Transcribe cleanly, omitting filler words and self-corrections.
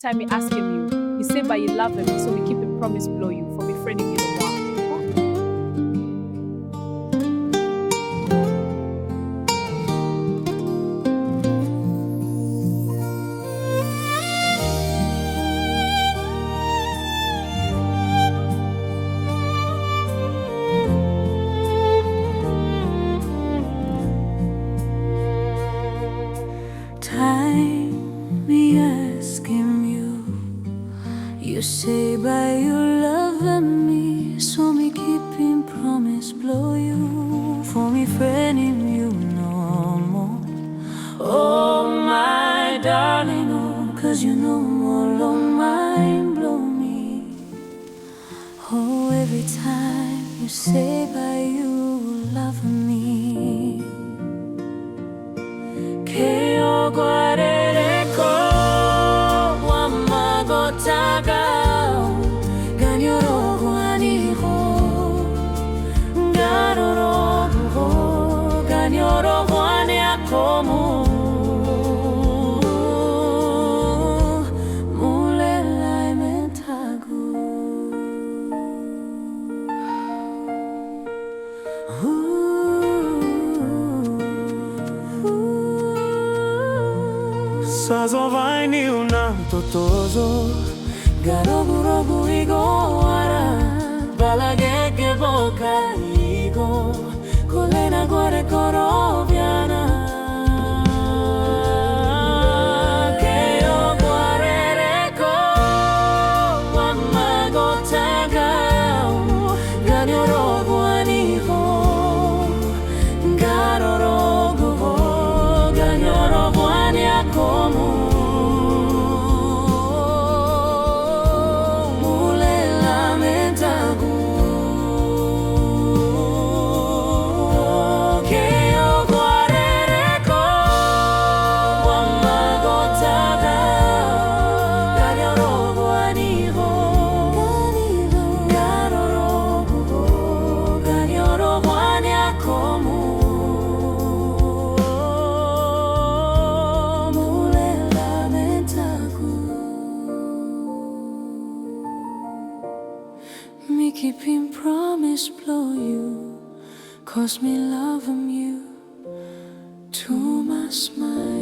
time he ask him you, he say but you love him, so we keep him promise blow you for me friend him you know wow. Time me asking you, you say by you loving me, so me keeping promise blow you for me friending you no more. Oh my darling, oh, 'cause you know all of mind blow me. Oh, every time you say by you loving me, keio rereko wamagotaga ganyoro aniho garoro ganyoro ane akomu mulela mentagu. Sazo vai ni una totozo Garogu igowara balage ke boca igo colena gore coroviana keio rereko wamagotaga ganyoro aniho garorogu ganyoro ane akomu me keeping promise blow you, 'cause me loving you too much, my